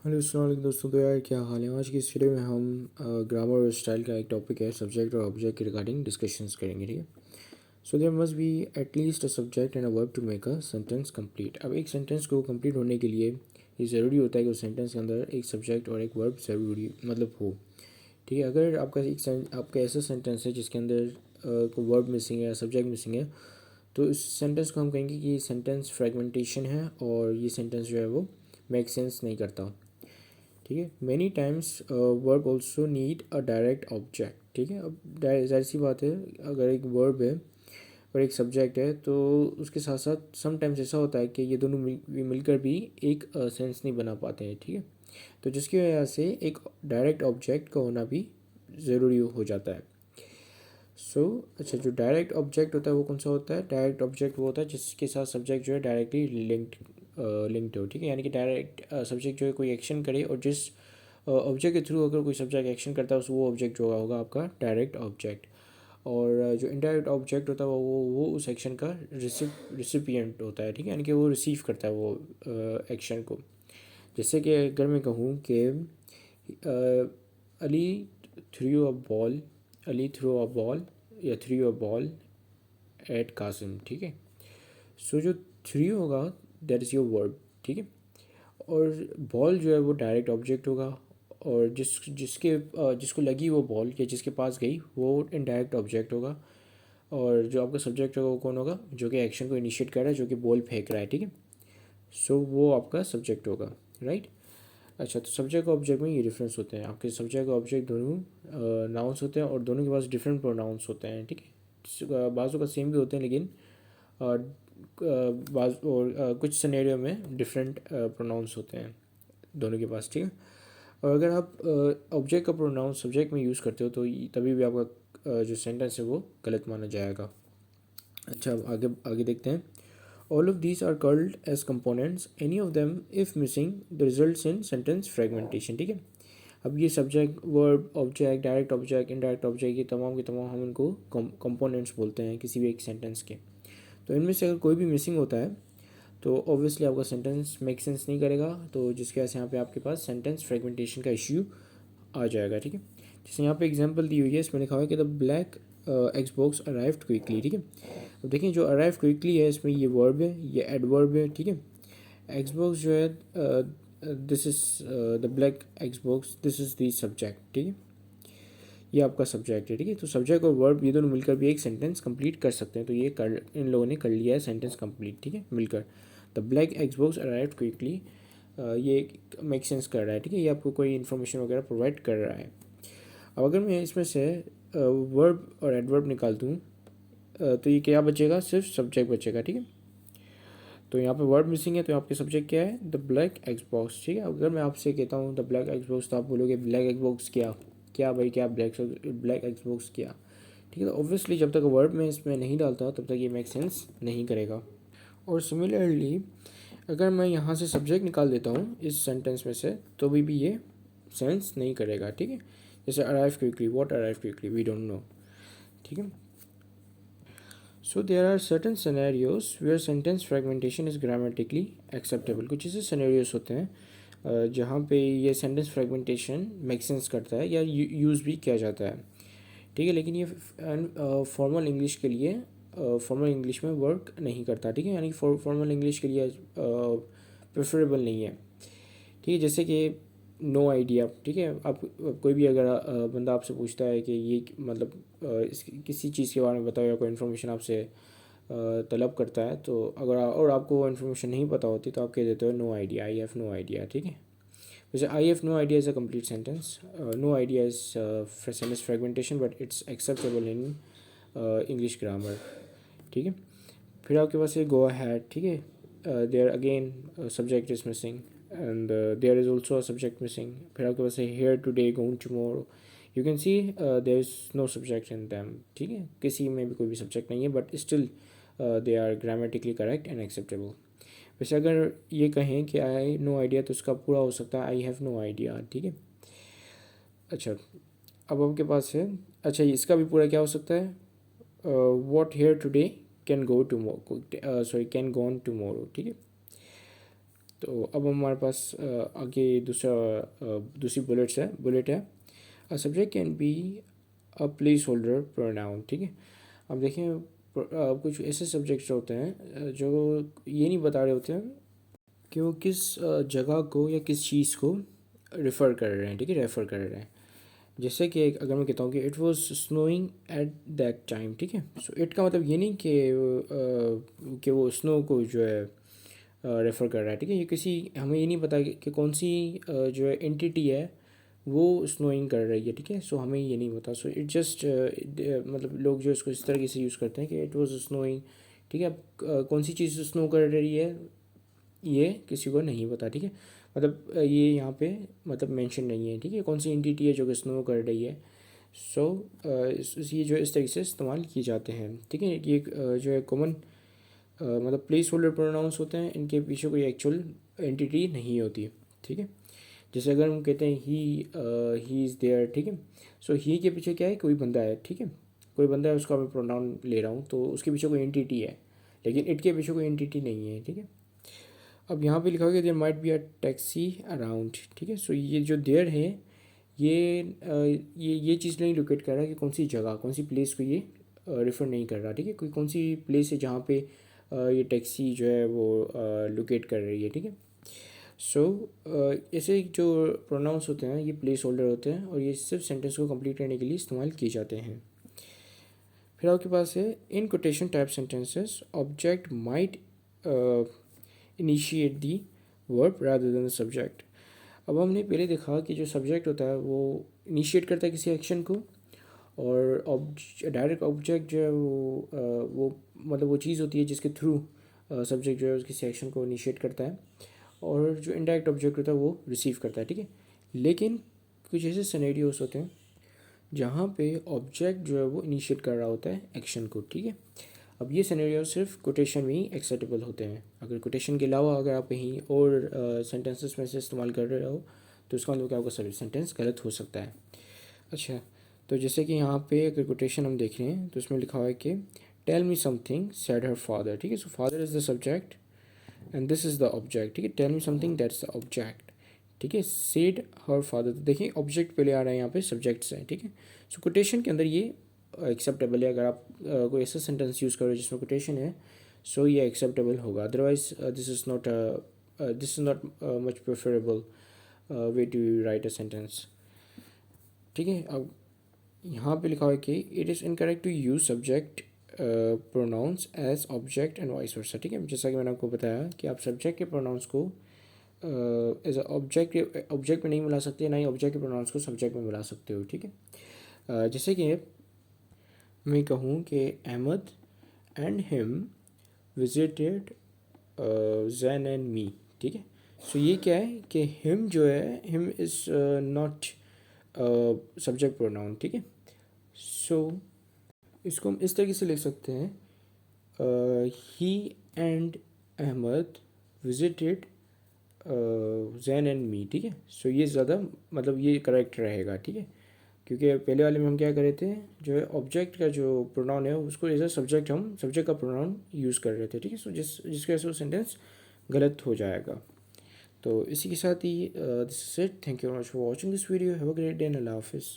Hello अस्सलाम वालेकुम दोस्तों। तो यार क्या हाल है। आज की इस वीडियो में हम ग्रामर और स्टाइल का एक टॉपिक है सब्जेक्ट और ऑब्जेक्ट के रिगार्डिंग डिस्कशंस करेंगे। ठीक है। So there must be at least a subject and a verb to make a sentence complete. अब एक सेंटेंस को कंप्लीट होने के लिए ये ज़रूरी होता है कि उस सेंटेंस के अंदर एक सब्जेक्ट और एक वर्ब ज़रूरी मतलब हो। ठीक है। अगर आपका ऐसा सेंटेंस है जिसके अंदर कोई वर्ब मिसिंग है या सब्जेक्ट मिसिंग है, तो इस सेंटेंस को हम कहेंगे कि ये सेंटेंस फ्रेगमेंटेशन है और ये सेंटेंस जो है वो मेक सेंस नहीं करता। ठीक है। Many times verb also need a direct object. ठीक है। अब जाहिर सी बात है, अगर एक वर्ब है और एक सब्जेक्ट है तो उसके साथ साथ समटाइम्स ऐसा होता है कि ये दोनों मिलकर भी एक सेंस नहीं बना पाते हैं। ठीक है। तो जिसकी वजह से एक डायरेक्ट ऑब्जेक्ट का होना भी ज़रूरी हो जाता है। अच्छा, जो डायरेक्ट ऑब्जेक्ट होता है वो कौन सा होता है? डायरेक्ट ऑब्जेक्ट वो होता है जिसके साथ सब्जेक्ट जो है डायरेक्टली लिंक्ड हो। ठीक है। यानी कि डायरेक्ट सब्जेक्ट जो है कोई एक्शन करे और जिस ऑब्जेक्ट के थ्रू अगर कोई सब्जेक्ट एक्शन करता है उस वो ऑब्जेक्ट जो होगा आपका डायरेक्ट ऑब्जेक्ट। और जो इनडायरेक्ट ऑब्जेक्ट होता है वो उस एक्शन का रिसिपिएंट होता है। ठीक है। यानी कि वो रिसीव करता है वो एक्शन को। जैसे कि अगर मैं कहूँ कि Ali threw a ball Ali threw a ball या threw a ball at Qasim. ठीक है। सो जो थ्री होगा दैट इज़ योर वर्ब। ठीक है। और बॉल जो है वो डायरेक्ट ऑब्जेक्ट होगा और जिसको लगी वो बॉल या जिसके पास गई वो इनडायरेक्ट ऑब्जेक्ट होगा। और जो आपका सब्जेक्ट होगा वो कौन होगा? जो कि एक्शन को इनिशिएट कर रहा है, जो कि बॉल फेंक रहा है। ठीक है। सो वो आपका सब्जेक्ट होगा। राइट। अच्छा, तो सब्जेक्ट और ऑब्जेक्ट में ये डिफरेंस होते हैं। आपके सब्जेक्ट और ऑब्जेक्ट दोनों नाउंस होते हैं और दोनों के पास डिफरेंट प्रोनाउंस होते हैं। ठीक है। बाज़ों का सेम भी होते हैं लेकिन कुछ सिनेरियो में डिफरेंट प्रोनाउंस होते हैं दोनों के पास। ठीक है। और अगर आप ऑब्जेक्ट का प्रोनाउन सब्जेक्ट में यूज़ करते हो तो तभी भी आपका जो सेंटेंस है वो गलत माना जाएगा। अच्छा, अब आगे आगे देखते हैं। All of these are called as components, any of them if missing the results in sentence fragmentation. ठीक है। अब ये subject verb object direct object indirect object ये तमाम के तमाम हम इनको कंपोनेंट्स बोलते हैं किसी भी एक सेंटेंस के। तो इनमें से अगर कोई भी मिसिंग होता है तो ऑब्वियसली आपका सेंटेंस मेक सेंस नहीं करेगा, तो जिसकी वजह से यहाँ पे आपके पास सेंटेंस फ्रेगमेंटेशन का इश्यू आ जाएगा। ठीक है। जैसे यहाँ पे एग्जांपल दी हुई है, इसमें लिखा हुआ है कि the black Xbox arrived quickly. ठीक है। अब देखिए जो अराइव क्विकली है इसमें ये वर्ब है, ये एडवर्ब है। ठीक है। एक्सबॉक्स जो है this is the black Xbox, this is the subject. ठीक है। ये आपका सब्जेक्ट है। ठीक है। तो सब्जेक्ट और वर्ब ये दोनों मिलकर भी एक सेंटेंस कंप्लीट कर सकते हैं। तो ये कर इन लोगों ने कर लिया है सेंटेंस कंप्लीट। ठीक है। मिलकर the black Xbox arrived quickly, ये मेक सेंस कर रहा है। ठीक है। ये आपको कोई इन्फॉर्मेशन वगैरह प्रोवाइड कर रहा है। अब अगर मैं इसमें से वर्ब और एडवर्ब निकाल दूँ तो ये क्या बचेगा? सिर्फ सब्जेक्ट बचेगा। ठीक है। तो यहाँ पे वर्ब मिसिंग है तो आपके सब्जेक्ट क्या है? The black Xbox. ठीक है। अगर मैं आपसे कहता हूँ द ब्लैक एक्सबॉक्स तो आप बोलोगे ब्लैक एक्सबॉक्स क्या? क्या भाई, क्या ब्लैक ब्लैक एक्सबॉक्स क्या? ठीक है। तो ऑब्वियसली जब तक वर्ब में इसमें नहीं डालता तब तक ये मेक सेंस नहीं करेगा। और सिमिलरली अगर मैं यहाँ से सब्जेक्ट निकाल देता हूँ इस सेंटेंस में से तो भी ये सेंस नहीं करेगा। ठीक है। जैसे arrive quickly, what arrive quickly, we don't know. ठीक है। So there are certain scenarios where sentence fragmentation is grammatically acceptable. कुछ ऐसे सिनेरियोज होते हैं जहाँ पे ये सेंटेंस फ्रेगमेंटेशन मेक सेंस करता है या यूज़ भी किया जाता है। ठीक है। लेकिन ये फॉर्मल इंग्लिश के लिए फॉर्मल इंग्लिश में वर्क नहीं करता। ठीक है। यानी फॉर्मल इंग्लिश के लिए प्रेफरेबल नहीं है। ठीक है। जैसे कि नो आइडिया। ठीक है। आप कोई भी अगर बंदा आपसे पूछता है कि ये मतलब इस किसी चीज़ के बारे में बताओ या कोई इन्फॉर्मेशन आपसे तलब करता है तो अगर और आपको वो इन्फॉर्मेशन नहीं पता होती तो आप कह देते हो no idea, I have no idea. ठीक है। वैसे I have no idea is a complete sentence, no idea is sentence fragmentation but it's acceptable in English grammar. ठीक है। फिर आपके पास है गो अहेड। ठीक है। There again subject is missing and there is also a subject missing. फिर आपके पास है here today, going tomorrow. You can see there is no subject in them. ठीक है। किसी में भी कोई भी सब्जेक्ट नहीं है but still they are grammatically correct and acceptable. वैसे अगर ये कहें कि आई नो आइडिया तो इसका पूरा हो सकता है आई हैव नो आइडिया। ठीक है। अच्छा, अब आपके पास है, अच्छा इसका भी पूरा क्या हो सकता है? What here today can go tomorrow, sorry can go on tomorrow. ठीक है। तो अब हमारे पास आगे दूसरी बुलेट है a subject can be a place holder pronoun. ठीक है, अब देखें कुछ ऐसे सब्जेक्ट्स होते हैं जो ये नहीं बता रहे होते हैं कि वो किस जगह को या किस चीज़ को रेफ़र कर रहे हैं। ठीक है, रेफ़र कर रहे हैं। जैसे कि अगर मैं कहता हूँ कि it was snowing at that time. ठीक है, सो इट का मतलब ये नहीं कि वो स्नो को जो है रेफ़र कर रहा है। ठीक है, ये किसी हमें ये नहीं पता कि कौन सी जो है एंटिटी है वो स्नोइंग कर रही है। ठीक है, सो हमें ये नहीं पता। सो इट जस्ट मतलब लोग जो इसको इस तरीके से यूज़ करते हैं कि इट वाज स्नोइंग। ठीक है, अब कौन सी चीज़ स्नो कर रही है ये किसी को नहीं पता। ठीक है, मतलब ये यहाँ पे मतलब मेंशन नहीं है। ठीक है, कौन सी एंटिटी है जो कि स्नो कर रही है। सो ये जो इस तरीके से इस्तेमाल किए जाते हैं। ठीक है, ये जो है कॉमन मतलब प्लेस होल्डर प्रोनाउंस होते हैं, इनके पीछे कोई एक्चुअल एंटिटी नहीं होती। ठीक है, जैसे अगर हम कहते हैं ही इज़ देयर। ठीक है, सो ही के पीछे क्या है, कोई बंदा है। ठीक है, कोई बंदा है, उसका मैं प्रोनाउन ले रहा हूँ तो उसके पीछे कोई एंटिटी है, लेकिन इट के पीछे कोई एंटिटी नहीं है। ठीक है, अब यहाँ पे लिखा हुआ है there might be a taxi around. ठीक है, सो ये जो देयर है ये चीज़ नहीं लोकेट कर रहा कि कौन सी जगह कौन सी प्लेस को ये रेफ़र नहीं कर रहा। ठीक है, कोई कौन सी प्लेस है जहाँ पे ये टैक्सी जो है वो लोकेट कर रही है। ठीक है, सो ऐसे जो प्रोनाउंस होते हैं ये प्लेस होल्डर होते हैं और ये सिर्फ सेंटेंस को कंप्लीट करने के लिए इस्तेमाल किए जाते हैं। फिर आपके पास है in quotation type sentences object might initiate the verb rather than the subject. अब हमने पहले देखा कि जो सब्जेक्ट होता है वो इनिशिएट करता है किसी एक्शन को, और डायरेक्ट ऑब्जेक्ट जो है वो मतलब वो चीज़ होती है जिसके थ्रू सब्जेक्ट जो है किसी एक्शन को इनिशिएट करता है, और जो इनडायरेक्ट ऑब्जेक्ट होता है वो रिसीव करता है। ठीक है, लेकिन कुछ ऐसे सिनेरियोस होते हैं जहाँ पे ऑब्जेक्ट जो है वो इनिशिएट कर रहा होता है एक्शन को। ठीक है, अब ये सिनेरियो सिर्फ कोटेशन में ही एक्सेप्टेबल होते हैं। अगर कोटेशन के अलावा अगर आप कहीं और सेंटेंसेस में से इस्तेमाल कर रहे हो तो इसका मतलब क्या होगा, सभी सेंटेंस गलत हो सकता है। अच्छा, तो जैसे कि यहाँ पे अगर कोटेशन हम देख रहे हैं तो इसमें लिखा हुआ है कि tell me something said her father. ठीक है, so father is the subject and this is the object. ठीक है, tell me something that's the object. ठीक है, सेड हर फादर, तो देखिए ऑब्जेक्ट पहले आ रहा है, यहाँ पे सब्जेक्ट्स हैं। ठीक है, सो कोटेशन के अंदर ये एक्सेप्टेबल है। अगर आप कोई ऐसा सेंटेंस यूज़ करो जिसमें कोटेशन है, सो ये एक्सेप्टेबल होगा। Otherwise this is not much preferable way to write a sentence. ठीक है, अब यहाँ पे लिखा हुआ है कि it is incorrect to use subject pronouns as object and vice versa. ठीक है, जैसा कि मैंने आपको बताया कि आप सब्जेक्ट के प्रोनाउंस को एज ऑब्जेक्ट में नहीं मिला सकते, ना ही ऑब्जेक्ट के प्रोनाउंस को सब्जेक्ट में मिला सकते हो। ठीक है, जैसे कि मैं कहूँ कि Ahmed and him visited Jain and me. ठीक है, सो ये क्या है कि हिम जो है, him is not subject pronoun. ठीक है, सो इसको हम इस तरीके से लिख सकते हैं he and Ahmad visited Jain and me. ठीक है, सो ये ज़्यादा मतलब ये करेक्ट रहेगा। ठीक है, क्योंकि पहले वाले में हम क्या कर रहे थे, जो है ऑब्जेक्ट का जो प्रोनाउन है उसको एज अ सब्जेक्ट हम सब्जेक्ट का प्रोनाउन यूज़ कर रहे थे। ठीक है, सो जिसके वजह से वो सेंटेंस गलत हो जाएगा। तो इसी के साथ ही this is it. Thank you very much for watching this video. Have a great day and अल्लाह हाफिज़।